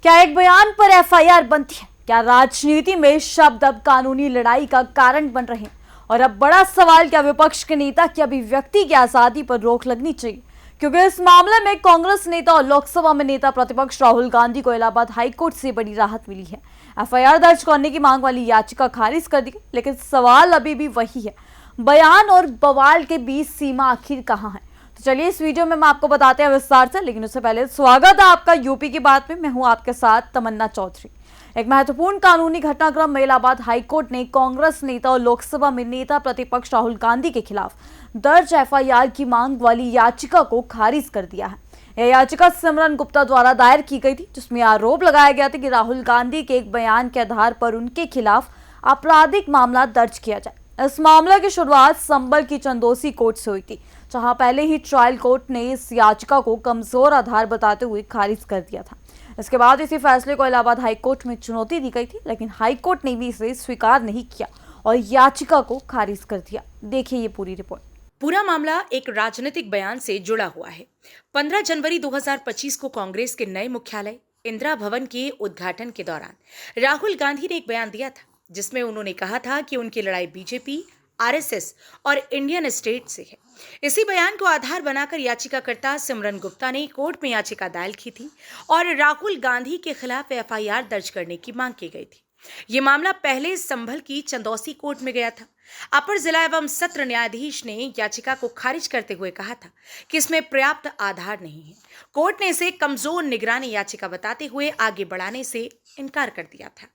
क्या एक बयान पर एफआईआर बनती है? क्या राजनीति में शब्द अब कानूनी लड़ाई का कारण बन रहे हैं? और अब बड़ा सवाल, क्या विपक्ष के नेता की अभिव्यक्ति की आजादी पर रोक लगनी चाहिए? क्योंकि इस मामले में कांग्रेस नेता और लोकसभा में नेता प्रतिपक्ष राहुल गांधी को इलाहाबाद हाईकोर्ट से बड़ी राहत मिली है। एफआईआर दर्ज करने की मांग वाली याचिका खारिज कर दी गई, लेकिन सवाल अभी भी वही है, बयान और बवाल के बीच सीमा आखिर कहां है? तो चलिए इस वीडियो में मैं आपको बताते हैं विस्तार से, लेकिन उससे पहले स्वागत है आपका यूपी की बात में। मैं हूं आपके साथ तमन्ना चौधरी। एक महत्वपूर्ण कानूनी घटनाक्रम में इलाहाबाद हाईकोर्ट ने कांग्रेस नेता और लोकसभा में नेता प्रतिपक्ष राहुल गांधी के खिलाफ दर्ज एफआईआर की मांग वाली याचिका को खारिज कर दिया है। यह याचिका सिमरन गुप्ता द्वारा दायर की गई थी, जिसमें आरोप लगाया गया था कि राहुल गांधी के एक बयान के आधार पर उनके खिलाफ आपराधिक मामला दर्ज किया जाए। इस मामले की शुरुआत संभल की चंदोसी कोर्ट से हुई थी, जहां पहले ही ट्रायल कोर्ट ने इस याचिका को कमजोर आधार बताते हुए खारिज कर दिया था। इसके बाद इसी फैसले को इलाहाबाद हाईकोर्ट में चुनौती दी गई थी, लेकिन हाईकोर्ट ने भी इसे स्वीकार नहीं किया और याचिका को खारिज कर दिया। देखिए ये पूरी रिपोर्ट। पूरा मामला एक राजनीतिक बयान से जुड़ा हुआ है। 15 जनवरी 2025 को कांग्रेस के नए मुख्यालय इंदिरा भवन के उद्घाटन के दौरान राहुल गांधी ने एक बयान दिया था, जिसमें उन्होंने कहा था कि उनकी लड़ाई बीजेपी, आरएसएस और इंडियन स्टेट से है। इसी बयान को आधार बनाकर याचिकाकर्ता सिमरन गुप्ता ने कोर्ट में याचिका दायर की थी और राहुल गांधी के खिलाफ एफआईआर दर्ज करने की मांग की गई थी। ये मामला पहले संभल की चंदौसी कोर्ट में गया था। अपर जिला एवं सत्र न्यायाधीश ने याचिका को खारिज करते हुए कहा था कि इसमें पर्याप्त आधार नहीं है। कोर्ट ने इसे कमजोर निगरानी याचिका बताते हुए आगे बढ़ाने से इनकार कर दिया था।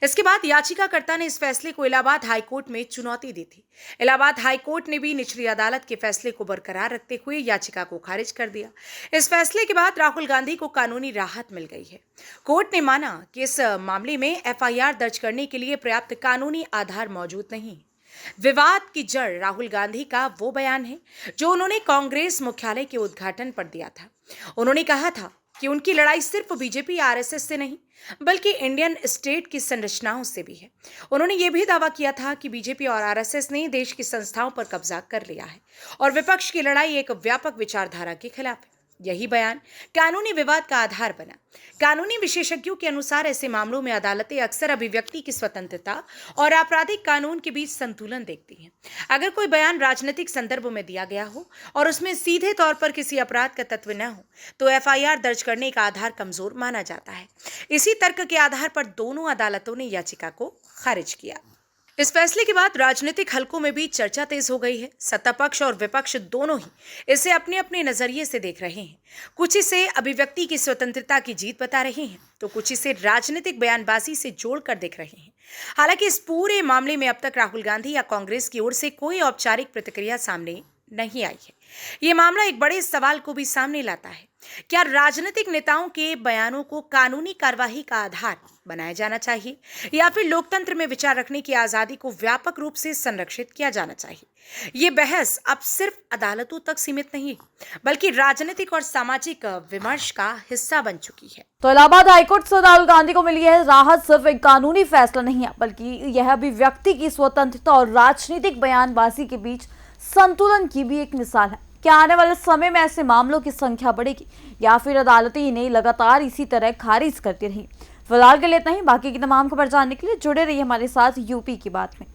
इसके बाद याचिकाकर्ता ने इस फैसले को इलाहाबाद हाईकोर्ट में चुनौती दी थी। इलाहाबाद हाईकोर्ट ने भी निचली अदालत के फैसले को बरकरार रखते हुए याचिका को खारिज कर दिया। इस फैसले के बाद राहुल गांधी को कानूनी राहत मिल गई है। कोर्ट ने माना कि इस मामले में एफआईआर दर्ज करने के लिए पर्याप्त कानूनी आधार मौजूद नहीं। विवाद की जड़ राहुल गांधी का वो बयान है जो उन्होंने कांग्रेस मुख्यालय के उद्घाटन पर दिया था। उन्होंने कहा था कि उनकी लड़ाई सिर्फ बीजेपी आरएसएस से नहीं, बल्कि इंडियन स्टेट की संरचनाओं से भी है। उन्होंने ये भी दावा किया था कि बीजेपी और आरएसएस ने देश की संस्थाओं पर कब्जा कर लिया है और विपक्ष की लड़ाई एक व्यापक विचारधारा के खिलाफ है। यही बयान कानूनी विवाद का आधार बना। कानूनी विशेषज्ञों के अनुसार ऐसे मामलों में अदालतें अक्सर अभिव्यक्ति की स्वतंत्रता और आपराधिक कानून के बीच संतुलन देखती हैं। अगर कोई बयान राजनीतिक संदर्भ में दिया गया हो और उसमें सीधे तौर पर किसी अपराध का तत्व न हो, तो एफआईआर दर्ज करने का आधार कमजोर माना जाता है। इसी तर्क के आधार पर दोनों अदालतों ने याचिका को खारिज किया। इस फैसले के बाद राजनीतिक हलकों में भी चर्चा तेज हो गई है। सत्ता पक्ष और विपक्ष दोनों ही इसे अपने अपने नजरिए से देख रहे हैं। कुछ इसे अभिव्यक्ति की स्वतंत्रता की जीत बता रहे हैं, तो कुछ इसे राजनीतिक बयानबाजी से जोड़कर देख रहे हैं। हालांकि इस पूरे मामले में अब तक राहुल गांधी या कांग्रेस की ओर से कोई औपचारिक प्रतिक्रिया सामने नहीं आई है। ये मामला एक बड़े सवाल को भी सामने लाता है। क्या राजनीतिक नेताओं के बयानों को कानूनी कार्यवाही का आधार बनाया जाना चाहिए, या फिर लोकतंत्र में विचार रखने की आजादी को व्यापक रूप से संरक्षित किया जाना चाहिए? ये बहस अब सिर्फ अदालतों तक सीमित नहीं, बल्कि राजनीतिक और सामाजिक विमर्श का हिस्सा बन चुकी है। तो इलाहाबाद हाईकोर्ट से राहुल गांधी को मिली है राहत सिर्फ एक कानूनी फैसला नहीं है, बल्कि यह अभिव्यक्ति की स्वतंत्रता और राजनीतिक बयानबाजी के बीच संतुलन की भी एक मिसाल है। क्या आने वाले समय में ऐसे मामलों की संख्या बढ़ेगी, या फिर अदालतें इन्हें लगातार इसी तरह खारिज करती रहेंगी? फिलहाल के लिए इतना ही। बाकी की तमाम खबर जानने के लिए जुड़े रहिए हमारे साथ यूपी की बात में।